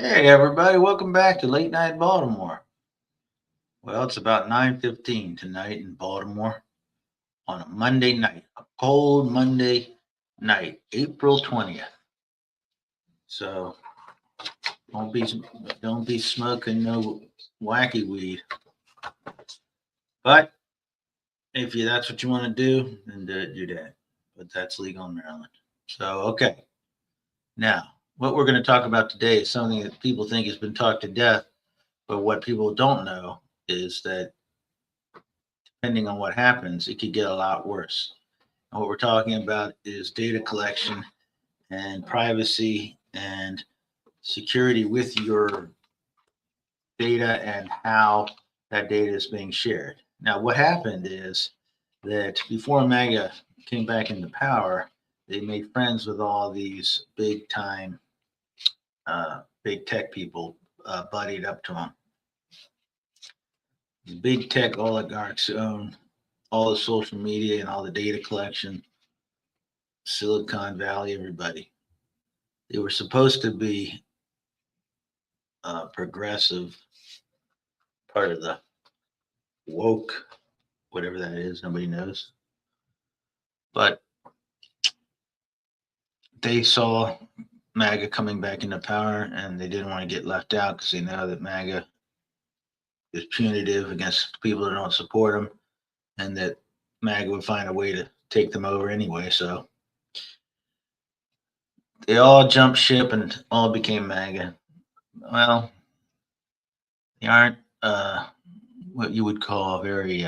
Hey everybody, welcome back to Late Night Baltimore. Well, it's about 9:15 tonight in Baltimore on a Monday night, a cold Monday night, April 20th. So don't be don't be smoking no wacky weed. But if you that's what you want to do, then do that. But that's legal in Maryland. So okay. Now, what we're going to talk about today is something that people think has been talked to death, but what people don't know is that depending on what happens, it could get a lot worse. And what we're talking about is data collection and privacy and security with your data and how that data is being shared. Now, what happened is that before MAGA came back into power, they made friends with all these big time, big tech people, buddied up to them. The big tech oligarchs own all the social media and all the data collection, Silicon Valley, everybody. They were supposed to be progressive, part of the woke, whatever that is, nobody knows. But they saw MAGA coming back into power and they didn't want to get left out because they know that MAGA is punitive against people that don't support them and that MAGA would find a way to take them over anyway. So they all jumped ship and all became MAGA. Well, they aren't what you would call very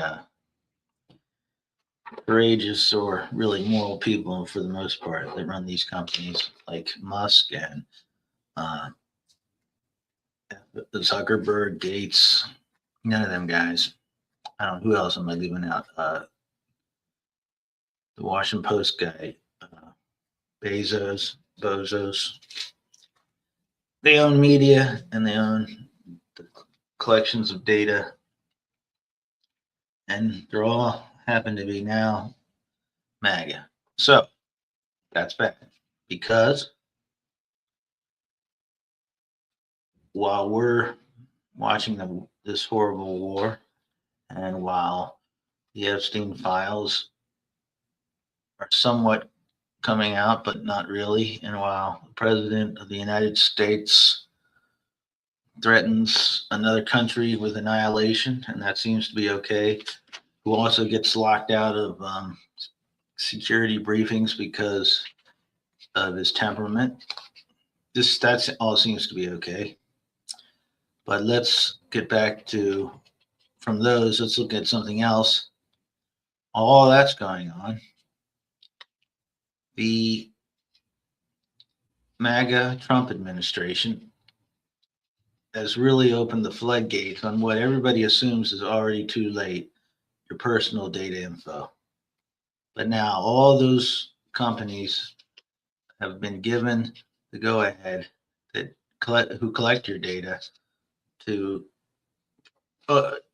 courageous or really moral people for the most part that run these companies like Musk and uh, Zuckerberg, Gates, none of them guys. I don't know who else am I leaving out. The Washington Post guy, Bozos. They own media and they own the collections of data, and they're all happen to be now MAGA. So that's bad because while we're watching this horrible war, and while the Epstein files are somewhat coming out, but not really, and while the President of the United States threatens another country with annihilation, and that seems to be okay, who also gets locked out of security briefings because of his temperament. That's all seems to be okay. But let's get back to from those. Let's look at something else. All that's going on. The MAGA Trump administration has really opened the floodgates on what everybody assumes is already too late, your personal data info. But now all those companies have been given the go ahead who collect your data to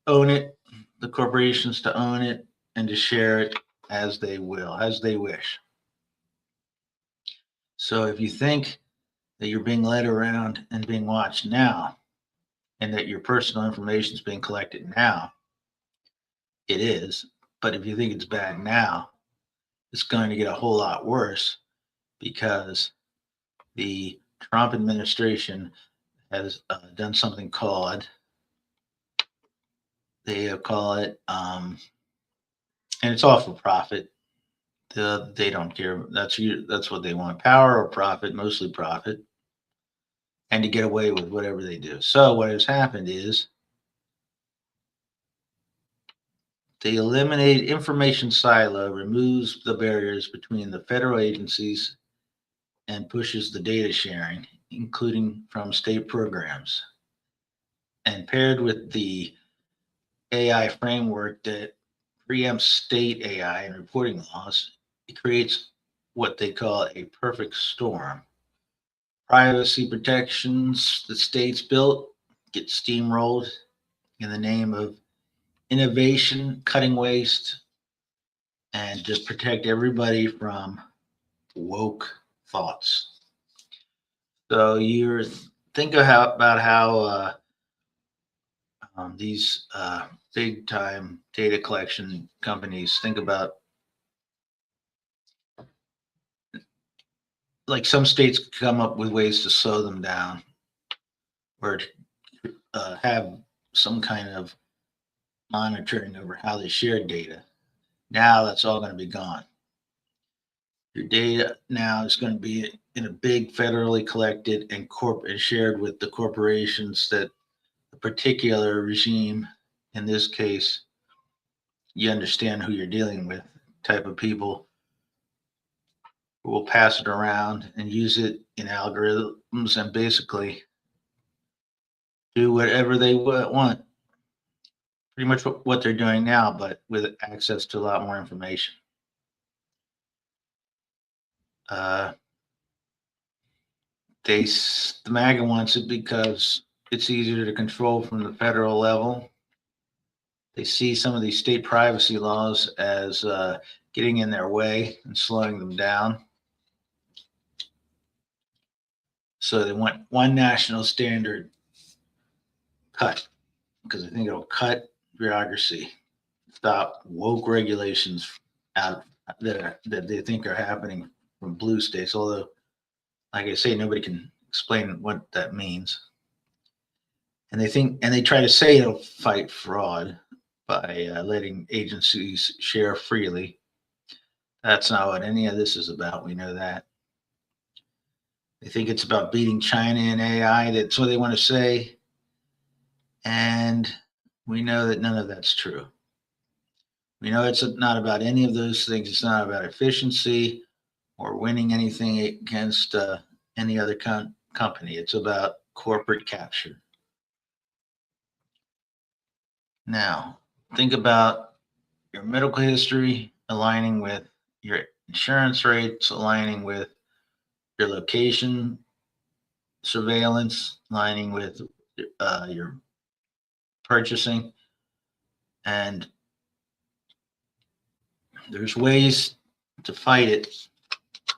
own it, the corporations to own it and to share it as they will, as they wish. So if you think that you're being led around and being watched now, and that your personal information is being collected now, it is. But if you think it's bad now, it's going to get a whole lot worse because the Trump administration has done something called, they call it, and it's all for profit. They don't care. That's what they want: power or profit, mostly profit, and to get away with whatever they do. So what has happened is they eliminate information silo, removes the barriers between the federal agencies, and pushes the data sharing, including from state programs. And paired with the AI framework that preempts state AI and reporting laws, it creates what they call a perfect storm. Privacy protections the states built get steamrolled in the name of innovation, cutting waste, and just protect everybody from woke thoughts. So you're think about how these big time data collection companies think about, like, some states come up with ways to slow them down or to have some kind of monitoring over how they share data. Now that's all going to be gone. Your data now is going to be in a big federally collected and shared with the corporations that a particular regime, in this case, you understand who you're dealing with, type of people who will pass it around and use it in algorithms and basically do whatever they want. Pretty much what they're doing now, but with access to a lot more information. Uh, the MAGA wants it because it's easier to control from the federal level. They see some of these state privacy laws as getting in their way and slowing them down. So they want one national standard cut, because I think it'll cut bureaucracy, stop woke regulations out that they think are happening from blue states. Although, like I say, nobody can explain what that means. And they try to say it'll fight fraud by letting agencies share freely. That's not what any of this is about. We know that. They think it's about beating China in AI. That's what they want to say. And we know that none of that's true. We know it's not about any of those things. It's not about efficiency or winning anything against any other company. It's about corporate capture. Now, think about your medical history aligning with your insurance rates, aligning with your location surveillance, aligning with your purchasing. And there's ways to fight it,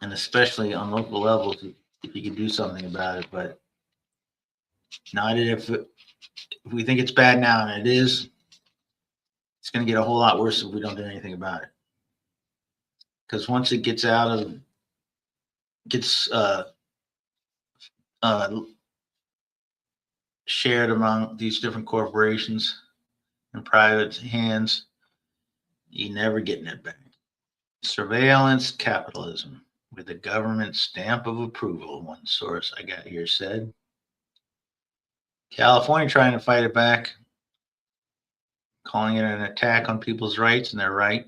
and especially on local levels, if you can do something about it. But not if we think it's bad now, and it is. It's going to get a whole lot worse if we don't do anything about it. Because once it gets shared among these different corporations and private hands, you never getting it back. Surveillance capitalism with a government stamp of approval, one source I got here said. California trying to fight it back, calling it an attack on people's rights, and they're right.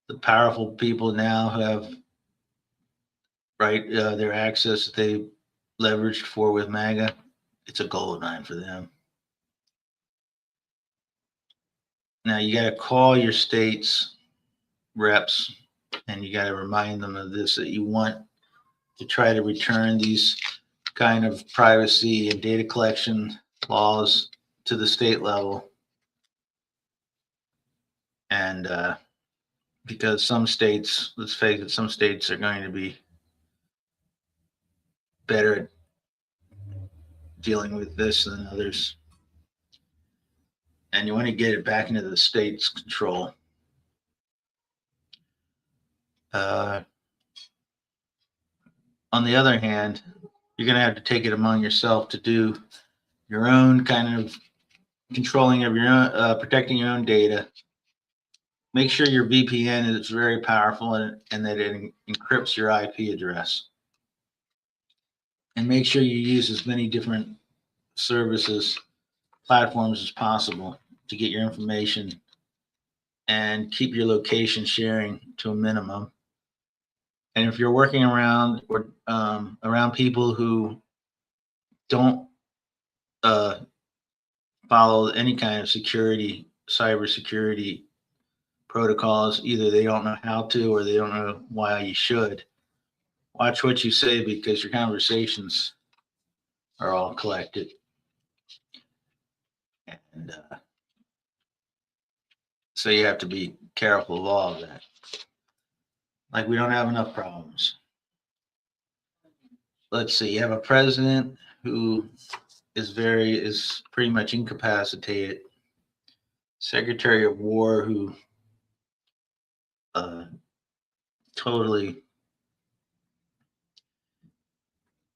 The powerful people now who have their access that they leveraged for with MAGA, it's a gold mine for them. Now you got to call your state's reps and you got to remind them of this, that you want to try to return these kind of privacy and data collection laws to the state level. And because some states, let's face it, some states are going to be better at dealing with this than others. And you want to get it back into the state's control. On the other hand, you're going to have to take it among yourself to do your own kind of controlling of your own, protecting your own data. Make sure your VPN is very powerful and that it encrypts your IP address. And make sure you use as many different services, platforms as possible to get your information, and keep your location sharing to a minimum. And if you're working around or around people who don't follow any kind of cybersecurity protocols, either they don't know how to or they don't know why you should, watch what you say, because your conversations are all collected. And so you have to be careful of all of that. like we don't have enough problems. Let's see, you have a president who is pretty much incapacitated. Secretary of War who totally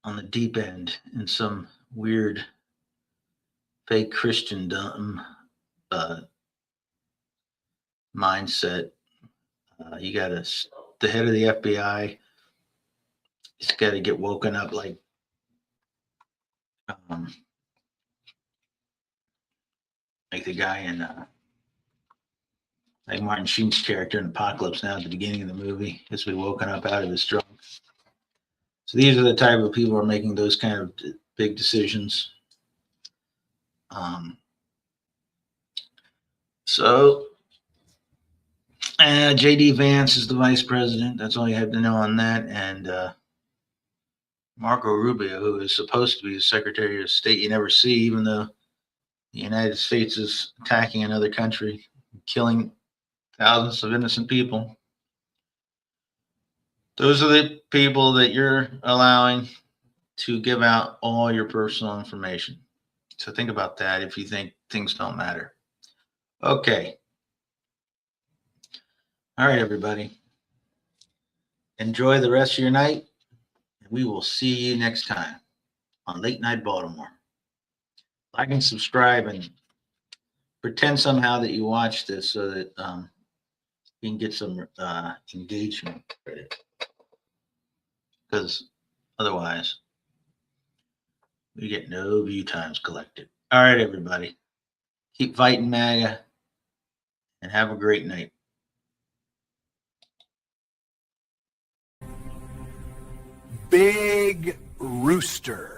on the deep end in some weird fake Christendom mindset. You got the head of the FBI. He's got to get woken up like the guy in like Martin Sheen's character in Apocalypse Now at the beginning of the movie has been woken up out of his drunk. So these are the type of people who are making those kind of big decisions. So J.D. Vance is the vice president. That's all you have to know on that. And Marco Rubio, who is supposed to be the Secretary of State you never see, even though the United States is attacking another country, killing thousands of innocent people. Those are the people that you're allowing to give out all your personal information. So think about that if you think things don't matter. Okay. All right, everybody. Enjoy the rest of your night. And we will see you next time on Late Night Baltimore. Like and subscribe and pretend somehow that you watch this so that you can get some engagement credit. Because otherwise, we get no view times collected. All right, everybody. Keep fighting MAGA and have a great night. Big Rooster.